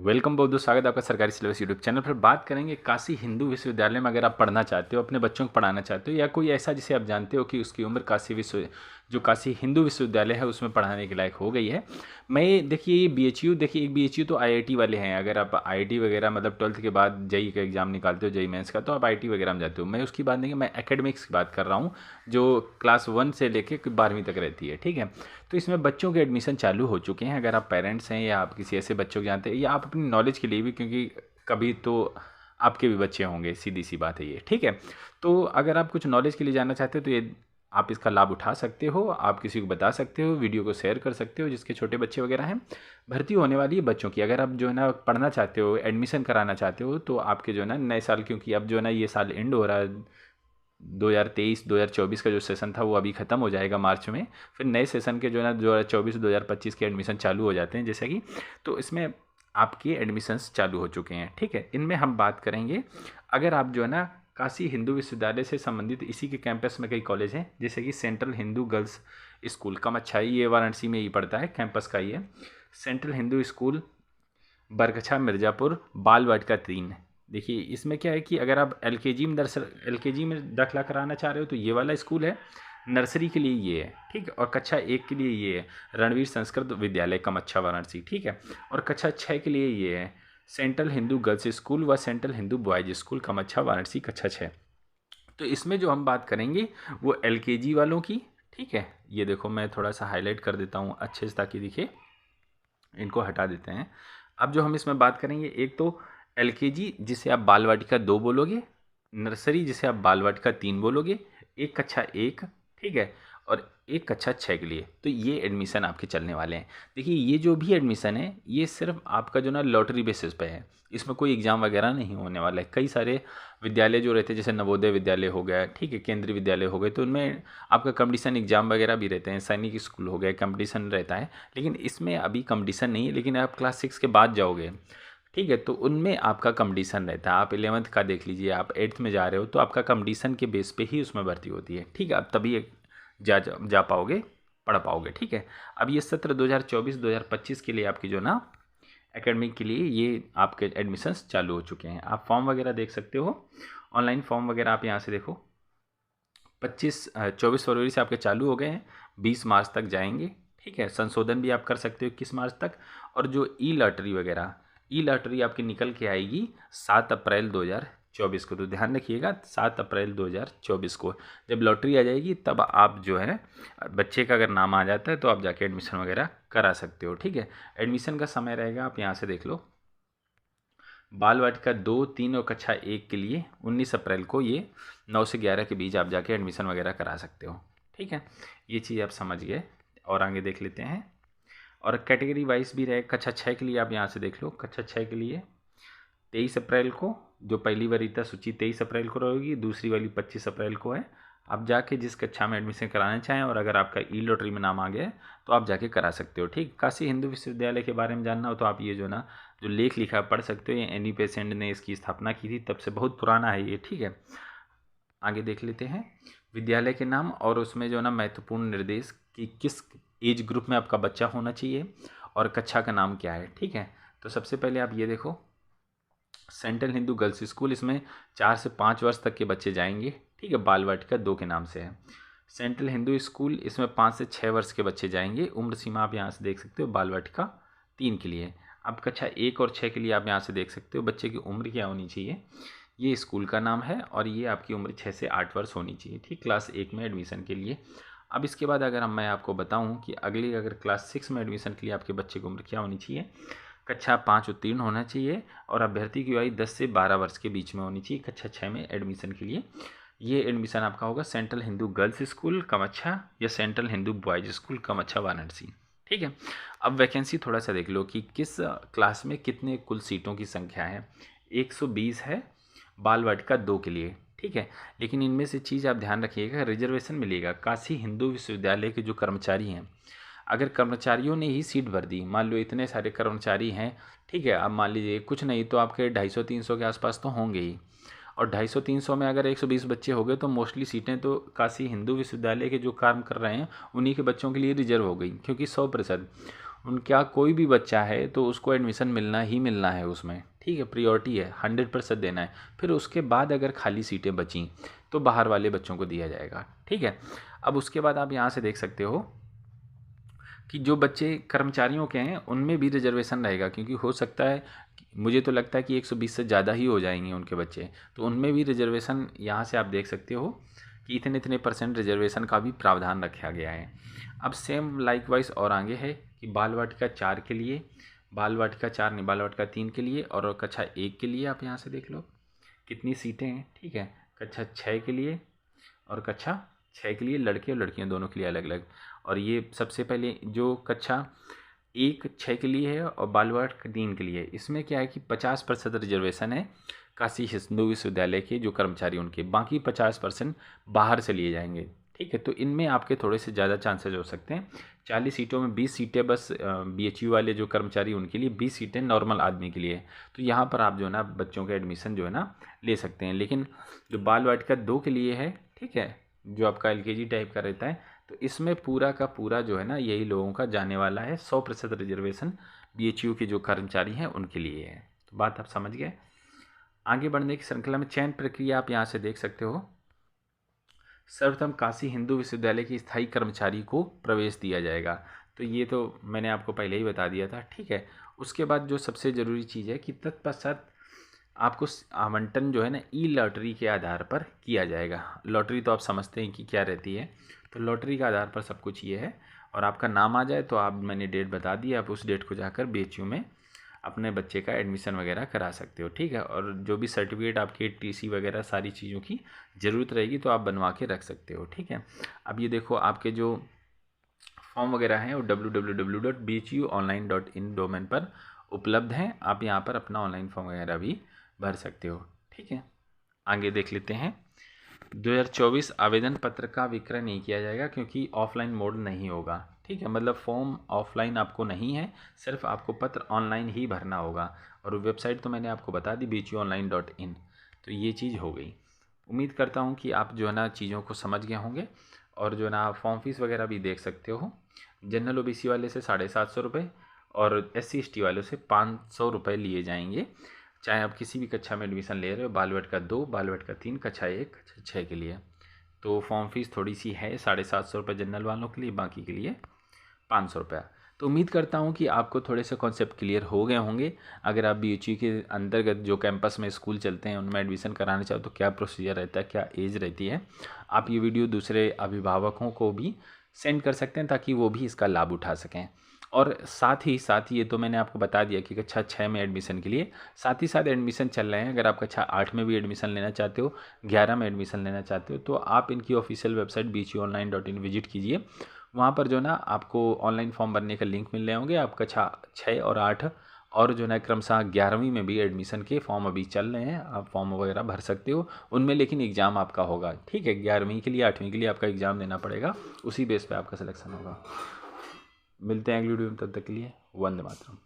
Welcome बहुत बहुत स्वागत है आपका सरकारी सिलेबस यूट्यूब चैनल पर। बात करेंगे काशी हिंदू विश्वविद्यालय में अगर आप पढ़ना चाहते हो, अपने बच्चों को पढ़ाना चाहते हो, या कोई ऐसा जिसे आप जानते हो कि उसकी उम्र काशी हिंदू विश्वविद्यालय है उसमें पढ़ाने के लायक हो गई है। मैं देखिए ये BHU, देखिए एक BHU तो IIT वाले हैं। अगर आप IIT वगैरह मतलब 12th के बाद JEE का एग्जाम निकालते हो, JEE मेंस का, तो आप IIT वगैरह में जाते हो। मैं उसकी बात नहीं, मैं एकेडमिक्स की बात कर रहा हूँ जो क्लास 1 से लेके 12वीं तक रहती है। ठीक है, तो इसमें बच्चों के एडमिशन चालू हो चुके हैं। अगर आप पेरेंट्स हैं या आप किसी ऐसे बच्चों को जानते हैं, या आप अपनी नॉलेज के लिए भी, क्योंकि कभी तो आपके भी बच्चे होंगे, सीधी सी बात है ये। ठीक है, तो अगर आप कुछ नॉलेज के लिए जानना चाहते हो तो ये आप इसका लाभ उठा सकते हो। आप किसी को बता सकते हो, वीडियो को शेयर कर सकते हो जिसके छोटे बच्चे वगैरह हैं। भर्ती होने वाली है बच्चों की। अगर आप जो है ना पढ़ना चाहते हो, एडमिशन कराना चाहते हो, तो आपके जो है ना नए साल, क्योंकि अब जो है ना ये साल एंड हो रहा है, 2023-2024 का जो सेशन था वो अभी ख़त्म हो जाएगा मार्च में। फिर नए सेशन के जो है ना 2024-2025 के एडमिशन चालू हो जाते हैं जैसे कि, तो इसमें आपके एडमिशन्स चालू हो चुके हैं। ठीक है, इनमें हम बात करेंगे। अगर आप जो है ना काशी हिंदू विश्वविद्यालय से संबंधित इसी के कैंपस में कई कॉलेज हैं, जैसे कि सेंट्रल हिंदू गर्ल्स स्कूल कमच्छाई, ये वाराणसी में ही पड़ता है, कैंपस का ही है। सेंट्रल हिंदू स्कूल बरगछा मिर्ज़ापुर बाल वाटिका 3। देखिए इसमें क्या है कि अगर आप LKG में दाखिला कराना चाह रहे हो तो ये वाला स्कूल है। नर्सरी के लिए ये है, ठीक है, और कक्षा 1 के लिए ये है रणवीर संस्कृत विद्यालय कमच्छा वाराणसी। ठीक है, और कक्षा 6 के लिए ये है सेंट्रल हिंदू गर्ल्स स्कूल व central Hindu boys school Kamachha Varanasi कक्षा 6। तो इसमें जो हम बात करेंगे वो LKG वालों की। ठीक है, ये देखो मैं थोड़ा सा हाईलाइट कर देता हूँ अच्छे से ताकि दिखे। इनको हटा देते हैं। अब जो हम इसमें बात करेंगे, एक तो LKG जिसे आप बाल वाटिका 2 बोलोगे, नर्सरी जिसे आप बाल वाटिका 3 बोलोगे, एक कक्षा 1, ठीक है, और एक कक्षा 6 के लिए। तो ये एडमिशन आपके चलने वाले हैं। देखिए ये जो भी एडमिशन है ये सिर्फ आपका जो ना लॉटरी बेसिस पे है, इसमें कोई एग्ज़ाम वगैरह नहीं होने वाला है। कई सारे विद्यालय जो रहते हैं, जैसे नवोदय विद्यालय हो गया, ठीक है, केंद्रीय विद्यालय हो गए, तो उनमें आपका कंपटीशन एग्जाम वगैरह भी रहते हैं। सैनिक स्कूल हो गया, कंपटीशन रहता है, लेकिन इसमें अभी कंपटीशन नहीं है। लेकिन आप क्लास 6 के बाद जाओगे, ठीक है, तो उनमें आपका कंपटीशन रहता है। आप 11th का देख लीजिए, आप 8th में जा रहे हो तो आपका कंपटीशन के बेस पे ही उसमें भर्ती होती है। ठीक है, आप तभी जा पाओगे, पढ़ पाओगे। ठीक है, अब ये सत्र 2024-2025 के लिए आपकी जो ना एकेडमिक के लिए ये आपके एडमिशन्स चालू हो चुके हैं। आप फॉर्म वगैरह देख सकते हो, ऑनलाइन फॉर्म वगैरह आप यहाँ से देखो। 24 फरवरी से आपके चालू हो गए हैं, 20 मार्च तक जाएंगे। ठीक है, संशोधन भी आप कर सकते हो 21 मार्च तक। और जो ई लॉटरी आपकी निकल के आएगी 7 अप्रैल 2024 को। तो ध्यान रखिएगा, 7 अप्रैल 2024 को जब लॉटरी आ जाएगी तब आप जो है बच्चे का अगर नाम आ जाता है तो आप जाके एडमिशन वगैरह करा सकते हो। ठीक है, एडमिशन का समय रहेगा, आप यहाँ से देख लो, बाल वाटिका 2, 3 और कक्षा 1 के लिए 19 अप्रैल को ये 9 से 11 के बीच आप जाके एडमिशन वगैरह करा सकते हो। ठीक है, ये चीज़ आप समझ गए। और आगे देख लेते हैं। और कैटेगरी वाइज भी रहे। कक्षा 6 के लिए आप यहाँ से देख लो, कक्षा 6 के लिए 23 अप्रैल को जो पहली वरीयता सूची 23 अप्रैल को रहेगी, दूसरी वाली 25 अप्रैल को है। आप जाके जिस कक्षा में एडमिशन कराना चाहें, और अगर आपका ई लॉटरी में नाम आ गया है तो आप जाके करा सकते हो। ठीक, काशी हिंदू विश्वविद्यालय के बारे में जानना हो तो आप ये जो ना जो लेख लिखा पढ़ सकते हो। ये एनी बेसेंट ने इसकी स्थापना की थी, तब से बहुत पुराना है ये। ठीक है, आगे देख लेते हैं विद्यालय के नाम, और उसमें जो ना महत्वपूर्ण निर्देश कि किस एज ग्रुप में आपका बच्चा होना चाहिए और कक्षा का नाम क्या है। ठीक है, तो सबसे पहले आप ये देखो, सेंट्रल हिंदू गर्ल्स स्कूल, इसमें 4 से 5 वर्ष तक के बच्चे जाएंगे। ठीक है, बाल वाटिका 2 के नाम से है। सेंट्रल हिंदू स्कूल, इसमें 5 से 6 वर्ष के बच्चे जाएंगे। उम्र सीमा आप यहाँ से देख सकते हो, बाल वाटिका 3 के लिए। अब कक्षा 1 और 6 के लिए आप यहाँ से देख सकते हो बच्चे की उम्र क्या होनी चाहिए। ये स्कूल का नाम है और ये आपकी उम्र 6 से 8 वर्ष होनी चाहिए। ठीक, क्लास 1 में एडमिशन के लिए। अब इसके बाद अगर मैं आपको बताऊँ कि अगर क्लास 6 में एडमिशन के लिए आपके बच्चे की उम्र क्या होनी चाहिए, कक्षा 5 उत्तीर्ण होना चाहिए और अभ्यर्थी की आयु 10 से 12 वर्ष के बीच में होनी चाहिए कक्षा 6 में एडमिशन के लिए। ये एडमिशन आपका होगा central Hindu girls school Kamachha या central Hindu boys school Kamachha Varanasi. ठीक है, अब वैकेंसी थोड़ा सा देख लो कि किस क्लास में कितने कुल सीटों की संख्या है। 120 है बाल वाटिका 2 के लिए। ठीक है, लेकिन इनमें से चीज़ आप ध्यान रखिएगा, रिजर्वेशन मिलेगा। काशी हिंदू विश्वविद्यालय के जो कर्मचारी हैं, अगर कर्मचारियों ने ही सीट भर दी, मान लो इतने सारे कर्मचारी हैं, ठीक है, अब मान लीजिए कुछ नहीं तो आपके 250-300 के आसपास तो होंगे ही, और 250-300 में अगर 120 बच्चे हो गए तो मोस्टली सीटें तो काशी हिंदू विश्वविद्यालय के जो काम कर रहे हैं उन्हीं के बच्चों के लिए रिजर्व हो गई, क्योंकि 100% उनका कोई भी बच्चा है तो उसको एडमिशन मिलना ही मिलना है उसमें, ठीक है, प्रियोरिटी है, 100% देना है। फिर उसके बाद अगर खाली सीटें बचीं तो बाहर वाले बच्चों को दिया जाएगा, ठीक है। अब उसके बाद आप यहाँ से देख सकते हो कि जो बच्चे कर्मचारियों के हैं उनमें भी रिजर्वेशन रहेगा, क्योंकि हो सकता है, मुझे तो लगता है कि 120 से ज़्यादा ही हो जाएंगे उनके बच्चे, तो उनमें भी रिजर्वेशन यहाँ से आप देख सकते हो कि इतने इतने % रिजर्वेशन का भी प्रावधान रखा गया है। अब सेम लाइकवाइज और आगे है कि बाल वाटिका 4 के लिए, बाल वाटिका 4 नहीं, बाल वाटिका 3 के लिए और कक्षा 1 के लिए आप यहाँ से देख लो कितनी सीटें हैं, ठीक है। कक्षा 6 के लिए और कक्षा 6 के लिए लड़के और लड़कियां दोनों के लिए अलग अलग। और ये सबसे पहले जो कक्षा 1 6 के लिए है और बाल वाटिका 3 के लिए, इसमें क्या है कि 50% रिजर्वेशन है काशी हिंदू विश्वविद्यालय के जो कर्मचारी उनके, बाकी 50% बाहर से लिए जाएंगे, ठीक है। तो इनमें आपके थोड़े से ज़्यादा चांसेज हो सकते हैं। 40 सीटों में 20 सीटें बस BHU वाले जो कर्मचारी उनके लिए, 20 सीटें नॉर्मल आदमी के लिए। तो यहाँ पर आप जो है ना बच्चों का एडमिशन जो है ना ले सकते हैं। लेकिन जो बाल वाटिका 2 के लिए है, ठीक है, जो आपका LKG टाइप का रहता है, तो इसमें पूरा का पूरा जो है ना यही लोगों का जाने वाला है। 100% रिजर्वेशन BHU के जो कर्मचारी हैं उनके लिए है। तो बात आप समझ गए। आगे बढ़ने की श्रृंखला में चयन प्रक्रिया आप यहाँ से देख सकते हो। सर्वप्रथम काशी हिंदू विश्वविद्यालय के स्थायी कर्मचारी को प्रवेश दिया जाएगा, तो ये तो मैंने आपको पहले ही बता दिया था, ठीक है। उसके बाद जो सबसे ज़रूरी चीज़ है कि तत्पश्चात आपको आवंटन जो है ना लॉटरी के आधार पर किया जाएगा। लॉटरी तो आप समझते हैं कि क्या रहती है, तो लॉटरी के आधार पर सब कुछ ये है। और आपका नाम आ जाए तो आप, मैंने डेट बता दी, आप उस डेट को जाकर BHU में अपने बच्चे का एडमिशन वगैरह करा सकते हो, ठीक है। और जो भी सर्टिफिकेट आपके TC वगैरह सारी चीज़ों की ज़रूरत रहेगी तो आप बनवा के रख सकते हो, ठीक है। अब ये देखो आपके जो फॉर्म वगैरह हैं वो www.bhuonline.in डोमेन पर उपलब्ध हैं। आप यहाँ पर अपना ऑनलाइन फॉर्म वगैरह भी भर सकते हो, ठीक है। आगे देख लेते हैं। 2024 आवेदन पत्र का विक्रय नहीं किया जाएगा क्योंकि ऑफलाइन मोड नहीं होगा, ठीक है। मतलब फॉर्म ऑफलाइन आपको नहीं है, सिर्फ आपको पत्र ऑनलाइन ही भरना होगा। और वेबसाइट तो मैंने आपको बता दी bhuonline.in। तो ये चीज़ हो गई। उम्मीद करता हूँ कि आप जो है ना चीज़ों को समझ गए होंगे। और जो है ना फॉर्म फीस वगैरह भी देख सकते हो। जनरल OBC वाले से 750 रुपये और SC ST वालों से 500 रुपये लिए जाएंगे, चाहे आप किसी भी कक्षा में एडमिशन ले रहे हो, बाल वाटिका 2, बाल वाटिका 3, कक्षा 1, कक्षा 6 के लिए। तो फॉर्म फीस थोड़ी सी है, 750 रुपये जनरल वालों के लिए, बाकी के लिए 500 रुपया। तो उम्मीद करता हूँ कि आपको थोड़े से कॉन्सेप्ट क्लियर हो गए होंगे। अगर आप BHU के अंतर्गत जो कैंपस में स्कूल चलते हैं उनमें एडमिशन कराना चाहो तो क्या प्रोसीजर रहता है, क्या एज रहती है, आप ये वीडियो दूसरे अभिभावकों को भी सेंड कर सकते हैं ताकि वो भी इसका लाभ उठा सकें। और साथ ही ये तो मैंने आपको बता दिया कि कक्षा 6 में एडमिशन के लिए, साथ ही साथ एडमिशन चल रहे हैं। अगर आप कक्षा 8 में भी एडमिशन लेना चाहते हो, 11 में एडमिशन लेना चाहते हो, तो आप इनकी ऑफिशियल वेबसाइट bhuonline.in विजिट कीजिए। वहाँ पर जो ना आपको ऑनलाइन फॉर्म भरने का लिंक मिल रहे होंगे। आप कक्षा 6 और 8 और जो ना क्रमशः 11वीं में भी एडमिशन के फॉर्म अभी चल रहे हैं, आप फॉर्म वगैरह भर सकते हो उनमें, लेकिन एग्ज़ाम आपका होगा, ठीक है। 11वीं के लिए 8वीं के लिए आपका एग्ज़ाम देना पड़ेगा, उसी बेस पे आपका सिलेक्शन होगा। मिलते हैं अगली वीडियो में, तब तक के लिए वंदे मातरम।